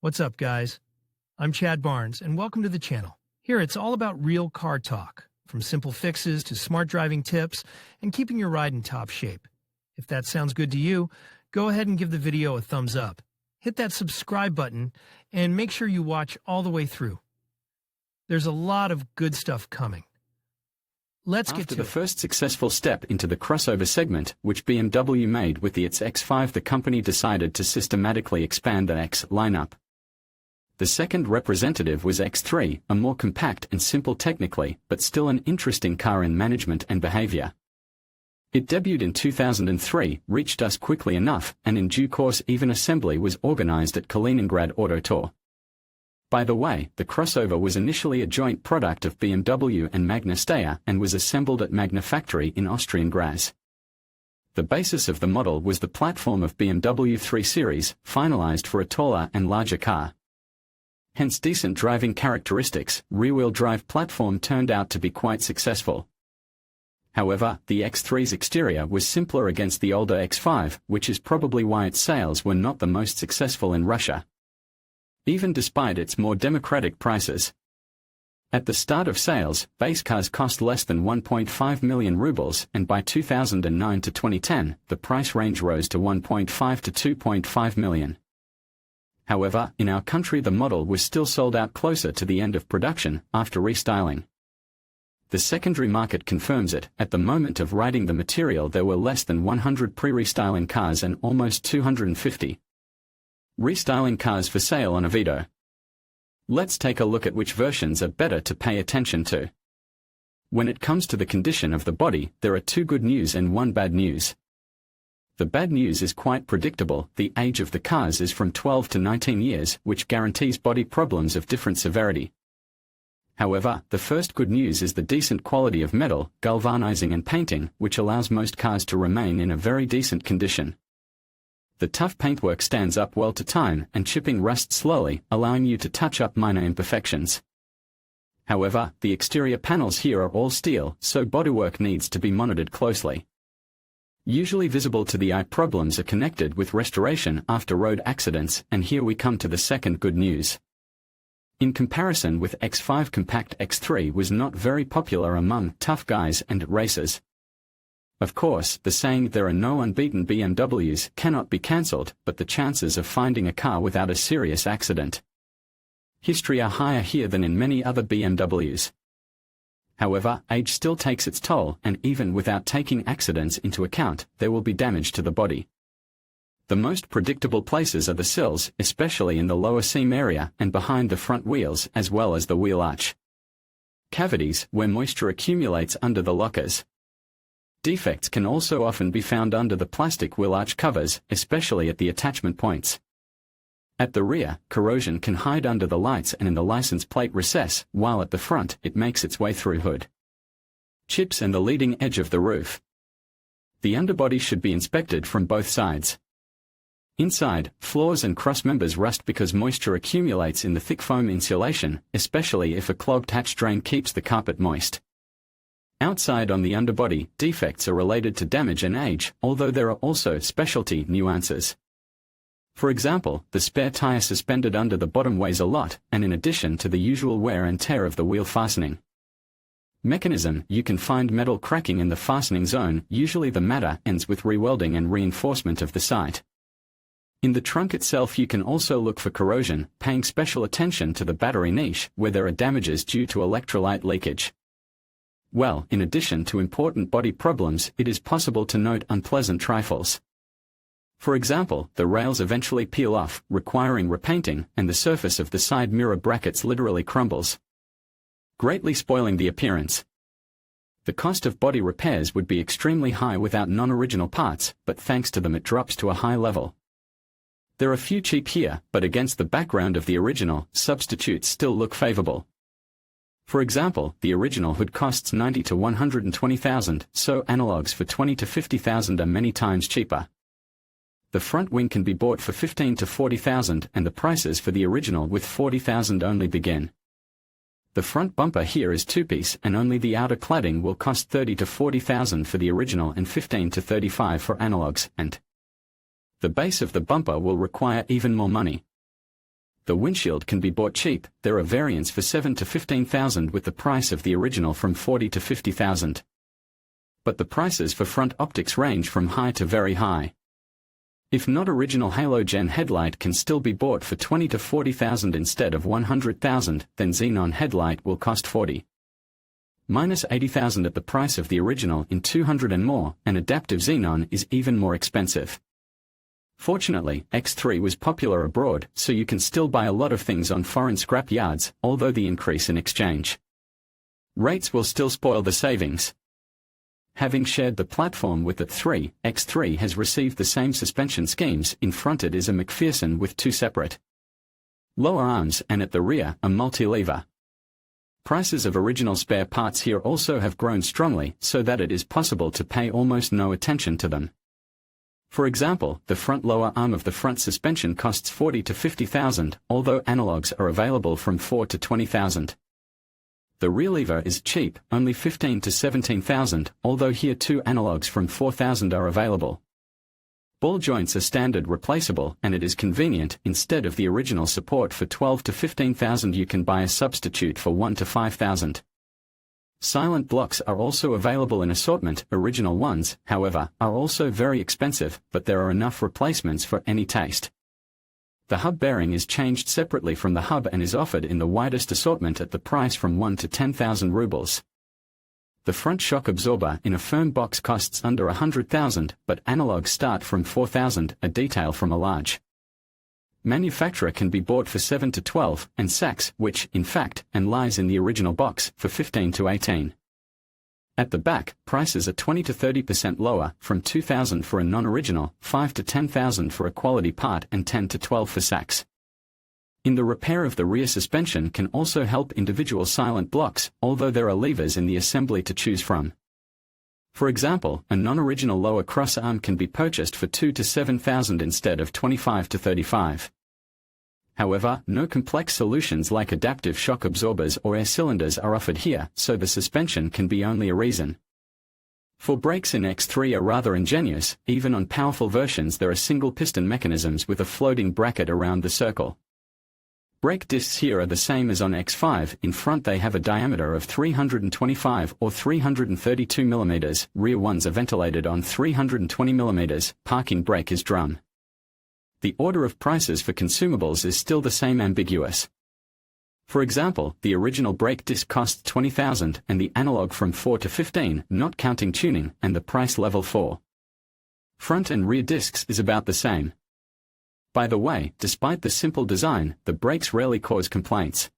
What's up, guys? I'm Chad Barnes, and welcome to the channel. Here, it's all about real car talk, from simple fixes to smart driving tips and keeping your ride in top shape. If that sounds good to you, go ahead and give the video a thumbs up. Hit that subscribe button and make sure you watch all the way through. There's a lot of good stuff coming. Let's get to the first successful step into the crossover segment, which BMW made with the X3, the company decided to systematically expand the X lineup. The second representative was X3, a more compact and simple technically, but still an interesting car in management and behavior. It debuted in 2003, reached us quickly enough, and in due course even assembly was organized at Kaliningrad Auto Tour. By the way, the crossover was initially a joint product of BMW and Magna Steyr and was assembled at Magna factory in Austrian Graz. The basis of the model was the platform of BMW 3 Series, finalized for a taller and larger car. Hence decent driving characteristics, rear-wheel drive platform turned out to be quite successful. However, the X3's exterior was simpler against the older X5, which is probably why its sales were not the most successful in Russia, even despite its more democratic prices. At the start of sales, base cars cost less than 1.5 million rubles, and by 2009 to 2010, the price range rose to 1.5 to 2.5 million. However, in our country the model was still sold out closer to the end of production, after restyling. The secondary market confirms it. At the moment of writing the material there were less than 100 pre-restyling cars and almost 250 restyling cars for sale on Avito. Let's take a look at which versions are better to pay attention to. When it comes to the condition of the body, there are two good news and one bad news. The bad news is quite predictable. The age of the cars is from 12 to 19 years, which guarantees body problems of different severity. However, the first good news is the decent quality of metal, galvanizing and painting, which allows most cars to remain in a very decent condition. The tough paintwork stands up well to time, and chipping rusts slowly, allowing you to touch up minor imperfections. However, the exterior panels here are all steel, so bodywork needs to be monitored closely. Usually visible to the eye problems are connected with restoration after road accidents, and here we come to the second good news. In comparison with X5, compact X3 was not very popular among tough guys and racers. Of course, the saying "there are no unbeaten BMWs" cannot be cancelled, but the chances of finding a car without a serious accident history are higher here than in many other BMWs. However, age still takes its toll, and even without taking accidents into account, there will be damage to the body. The most predictable places are the sills, especially in the lower seam area and behind the front wheels, as well as the wheel arch cavities, where moisture accumulates under the lockers. Defects can also often be found under the plastic wheel arch covers, especially at the attachment points. At the rear, corrosion can hide under the lights and in the license plate recess, while at the front, it makes its way through hood chips and the leading edge of the roof. The underbody should be inspected from both sides. Inside, floors and cross members rust because moisture accumulates in the thick foam insulation, especially if a clogged hatch drain keeps the carpet moist. Outside on the underbody, defects are related to damage and age, although there are also specialty nuances. For example, the spare tire suspended under the bottom weighs a lot, and in addition to the usual wear and tear of the wheel fastening mechanism, you can find metal cracking in the fastening zone. Usually the matter ends with rewelding and reinforcement of the site. In the trunk itself you can also look for corrosion, paying special attention to the battery niche, where there are damages due to electrolyte leakage. Well, in addition to important body problems, it is possible to note unpleasant trifles. For example, the rails eventually peel off, requiring repainting, and the surface of the side mirror brackets literally crumbles, greatly spoiling the appearance. The cost of body repairs would be extremely high without non-original parts, but thanks to them it drops to a high level. There are few cheap here, but against the background of the original, substitutes still look favorable. For example, the original hood costs 90 to 120,000, so analogs for 20 to 50,000 are many times cheaper. The front wing can be bought for 15 to 40,000, and the prices for the original with 40,000 only begin. The front bumper here is two-piece, and only the outer cladding will cost 30 to 40,000 for the original and 15 to 35 for analogs, and the base of the bumper will require even more money. The windshield can be bought cheap. There are variants for 7 to 15,000 with the price of the original from 40 to 50,000. But the prices for front optics range from high to very high. If not, original halogen headlight can still be bought for 20 to 40,000 instead of 100,000, then xenon headlight will cost 40. Minus 80,000 at the price of the original in 200 and more, and adaptive xenon is even more expensive. Fortunately, X3 was popular abroad, so you can still buy a lot of things on foreign scrap yards, although the increase in exchange rates will still spoil the savings. Having shared the platform with the X3 has received the same suspension schemes. In front it is a McPherson with two separate lower arms, and at the rear a multi-lever. Prices of original spare parts here also have grown strongly, so that it is possible to pay almost no attention to them. For example, the front lower arm of the front suspension costs 40 to 50,000, although analogs are available from 4 to 20,000. The rear lever is cheap, only 15 to 17,000, although here two analogs from 4,000 are available. Ball joints are standard replaceable, and it is convenient. Instead of the original support for 12 to 15,000, you can buy a substitute for 1 to 5,000. Silent blocks are also available in assortment. Original ones, however, are also very expensive, but there are enough replacements for any taste. The hub bearing is changed separately from the hub and is offered in the widest assortment at the price from 1 to 10,000 rubles. The front shock absorber in a firm box costs under 100,000, but analogs start from 4,000, a detail from a large manufacturer can be bought for 7 to 12, and Sachs, which, in fact, and lies in the original box, for 15 to 18. At the back, prices are 20 to 30% lower, from 2,000 for a non-original, 5 to 10,000 for a quality part, and 10 to 12 for Sachs. In the repair of the rear suspension can also help individual silent blocks, although there are levers in the assembly to choose from. For example, a non-original lower cross arm can be purchased for 2 to 7,000 instead of 25 to 35. However, no complex solutions like adaptive shock absorbers or air cylinders are offered here, so the suspension can be only a reason. For brakes in X3 are rather ingenious. Even on powerful versions there are single piston mechanisms with a floating bracket around the circle. Brake discs here are the same as on X5. In front they have a diameter of 325 or 332 mm, rear ones are ventilated on 320 mm, parking brake is drum. The order of prices for consumables is still the same, ambiguous. For example, the original brake disc costs 20,000 and the analog from 4 to 15, not counting tuning, and the price level for front and rear discs is about the same. By the way, despite the simple design, the brakes rarely cause complaints.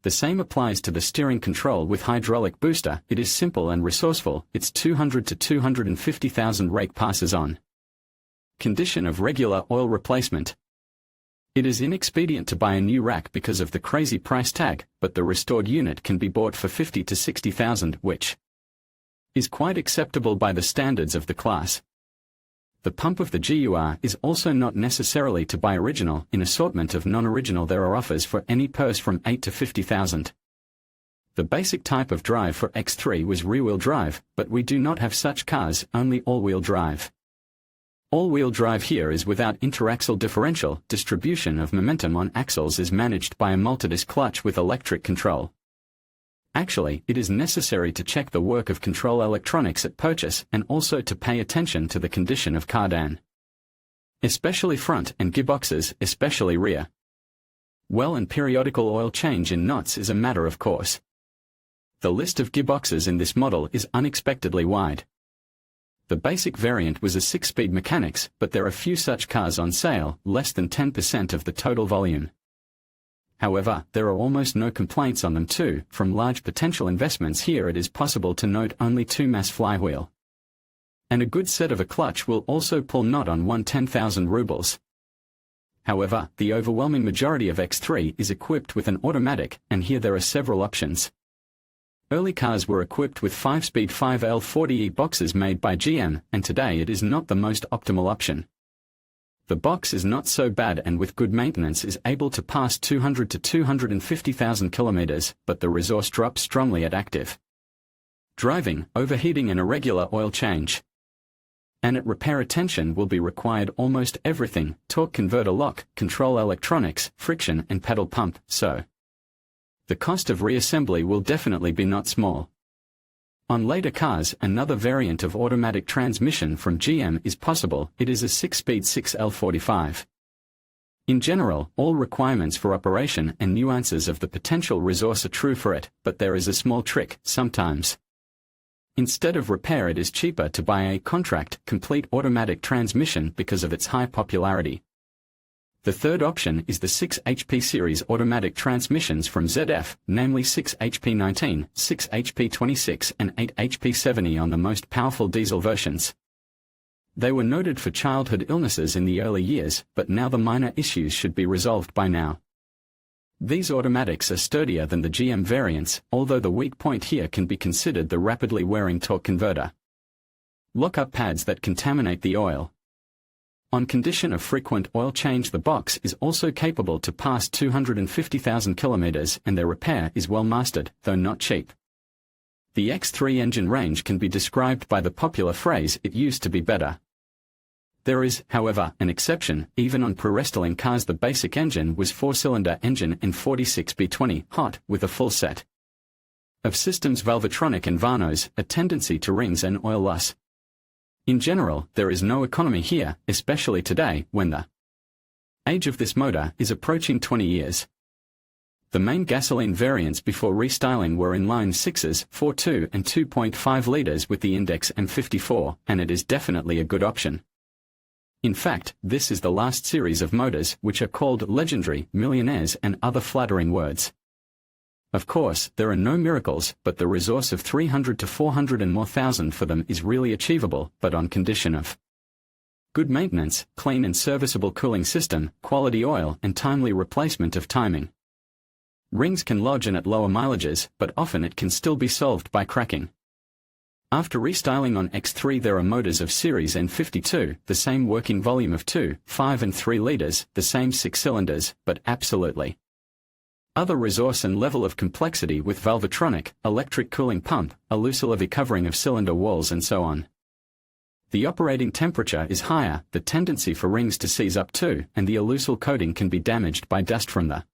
The same applies to the steering control with hydraulic booster. It is simple and resourceful. Its 200 to 250,000 rake passes on. Condition of regular oil replacement. It is inexpedient to buy a new rack because of the crazy price tag, but the restored unit can be bought for 50 to 60,000, which is quite acceptable by the standards of the class. The pump of the GUR is also not necessarily to buy original. In assortment of non-original there are offers for any purse from 8 to 50,000. The basic type of drive for X3 was rear-wheel drive, but we do not have such cars, only all-wheel drive. All-wheel drive here is without interaxle differential. Distribution of momentum on axles is managed by a multidisc clutch with electric control. Actually, it is necessary to check the work of control electronics at purchase and also to pay attention to the condition of cardan, especially front, and gearboxes, especially rear. Well, and periodical oil change in knots is a matter of course. The list of gearboxes in this model is unexpectedly wide. The basic variant was a 6-speed mechanics, but there are few such cars on sale, less than 10% of the total volume. However, there are almost no complaints on them too. From large potential investments here it is possible to note only 2 mass flywheel. And a good set of a clutch will also pull not on 10,000 rubles. However, the overwhelming majority of X3 is equipped with an automatic, and here there are several options. Early cars were equipped with 5-speed 5L40E boxes made by GM, and today it is not the most optimal option. The box is not so bad and with good maintenance is able to pass 200 to 250,000 kilometers, but the resource drops strongly at active driving, overheating and irregular oil change. And at repair, attention will be required almost everything: torque converter, lock, control electronics, friction and pedal pump, so the cost of reassembly will definitely be not small. On later cars, another variant of automatic transmission from GM is possible. It is a 6-speed 6L45. In general, all requirements for operation and nuances of the potential resource are true for it, but there is a small trick. Sometimes, instead of repair, it is cheaper to buy a contract, complete automatic transmission because of its high popularity. The third option is the 6HP series automatic transmissions from ZF, namely 6HP19, 6HP26 and 8HP70 on the most powerful diesel versions. They were noted for childhood illnesses in the early years, but now the minor issues should be resolved by now. These automatics are sturdier than the GM variants, although the weak point here can be considered the rapidly wearing torque converter. Lock-up pads that contaminate the oil. On condition of frequent oil change, the box is also capable to pass 250,000 kilometers, and their repair is well mastered, though not cheap. The X3 engine range can be described by the popular phrase, "It used to be better." There is, however, an exception. Even on pre-restyling cars, the basic engine was 4-cylinder engine and 46B20 hot, with a full set of systems, Valvetronic and Vanos, a tendency to rings and oil loss. In general, there is no economy here, especially today, when the age of this motor is approaching 20 years. The main gasoline variants before restyling were inline 6s, 4.2 and 2.5 liters with the index M54, and it is definitely a good option. In fact, this is the last series of motors which are called legendary, millionaires and other flattering words. Of course, there are no miracles, but the resource of 300 to 400 and more thousand for them is really achievable, but on condition of good maintenance, clean and serviceable cooling system, quality oil and timely replacement of timing. Rings can lodge in at lower mileages, but often it can still be solved by cracking. After restyling on X3, there are motors of series N52, the same working volume of 2, 5 and 3 liters, the same 6 cylinders, but absolutely other resource and level of complexity with Valvetronic, electric cooling pump, a Lucilevy covering of cylinder walls and so on. The operating temperature is higher, the tendency for rings to seize up too, and the Lucil coating can be damaged by dust from the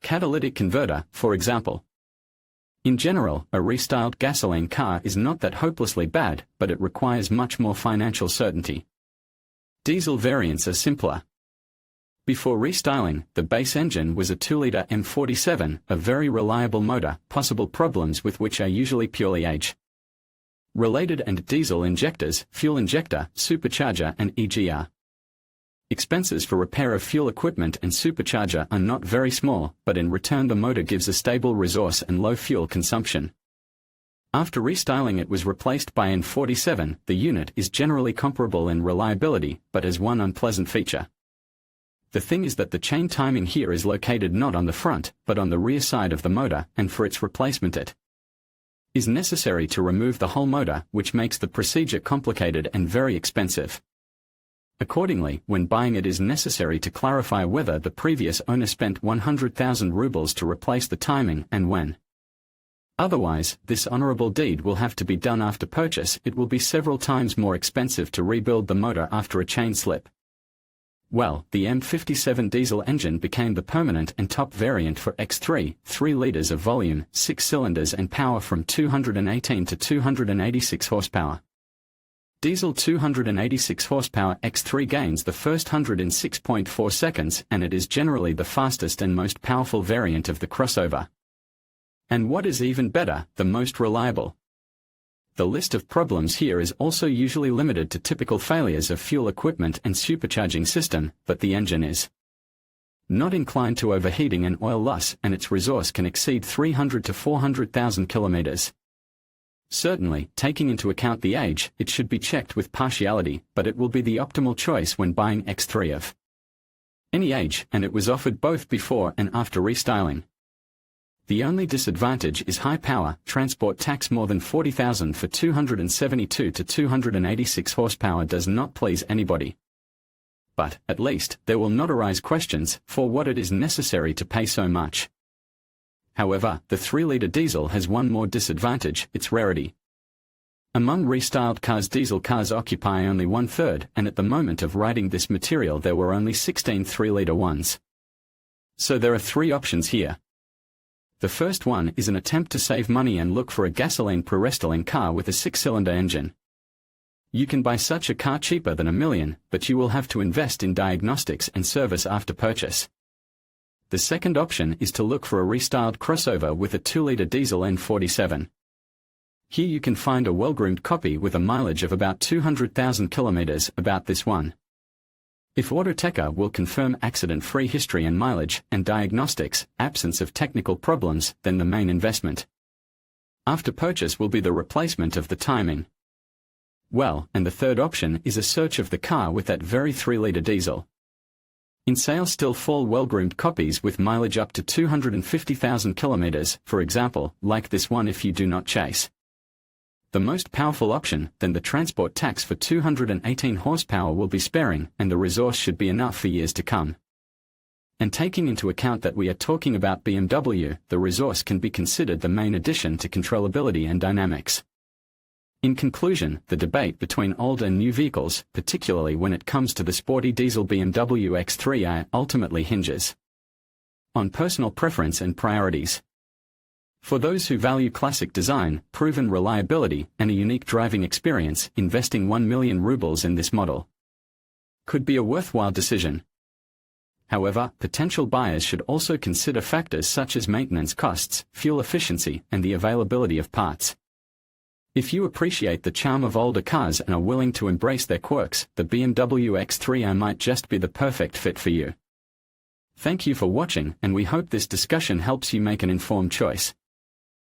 catalytic converter, for example. In general, a restyled gasoline car is not that hopelessly bad, but it requires much more financial certainty. Diesel variants are simpler. Before restyling, the base engine was a 2-liter M47, a very reliable motor, possible problems with which are usually purely age-related, and diesel injectors, fuel injector, supercharger and EGR. Expenses for repair of fuel equipment and supercharger are not very small, but in return the motor gives a stable resource and low fuel consumption. After restyling, it was replaced by N47. The unit is generally comparable in reliability, but has one unpleasant feature. The thing is that the chain timing here is located not on the front, but on the rear side of the motor, and for its replacement it is necessary to remove the whole motor, which makes the procedure complicated and very expensive. Accordingly, when buying it is necessary to clarify whether the previous owner spent 100,000 rubles to replace the timing and when. Otherwise, this honorable deed will have to be done after purchase. It will be several times more expensive to rebuild the motor after a chain slip. Well, the M57 diesel engine became the permanent and top variant for X3, 3 liters of volume, 6 cylinders and power from 218 to 286 horsepower. Diesel 286 horsepower X3 gains the first 100 in 6.4 seconds, and it is generally the fastest and most powerful variant of the crossover. And what is even better, the most reliable. The list of problems here is also usually limited to typical failures of fuel equipment and supercharging system, but the engine is not inclined to overheating and oil loss, and its resource can exceed 300 to 400,000 kilometers. Certainly, taking into account the age, it should be checked with partiality, but it will be the optimal choice when buying X3 of any age, and it was offered both before and after restyling. The only disadvantage is high power. Transport tax more than 40,000 for 272 to 286 horsepower does not please anybody. But, at least, there will not arise questions for what it is necessary to pay so much. However, the 3-liter diesel has one more disadvantage: its rarity. Among restyled cars, diesel cars occupy only 1/3, and at the moment of writing this material there were only 16 3-litre ones. So there are three options here. The first one is an attempt to save money and look for a gasoline pre-restyling car with a 6-cylinder engine. You can buy such a car cheaper than $1 million, but you will have to invest in diagnostics and service after purchase. The second option is to look for a restyled crossover with a 2-litre diesel N47. Here you can find a well-groomed copy with a mileage of about 200,000 kilometers, about this one. If Autoteca will confirm accident-free history and mileage, and diagnostics, absence of technical problems, then the main investment after purchase will be the replacement of the timing. Well, and the third option is a search of the car with that very 3-litre diesel. In sale still fall well-groomed copies with mileage up to 250,000 kilometers, for example, like this one if you do not chase the most powerful option, then the transport tax for 218 horsepower will be sparing, and the resource should be enough for years to come. And taking into account that we are talking about BMW, the resource can be considered the main addition to controllability and dynamics. In conclusion, the debate between old and new vehicles, particularly when it comes to the sporty diesel BMW X3 I, ultimately hinges on personal preference and priorities. For those who value classic design, proven reliability, and a unique driving experience, investing 1 million rubles in this model could be a worthwhile decision. However, potential buyers should also consider factors such as maintenance costs, fuel efficiency, and the availability of parts. If you appreciate the charm of older cars and are willing to embrace their quirks, the BMW X3 I might just be the perfect fit for you. Thank you for watching, and we hope this discussion helps you make an informed choice.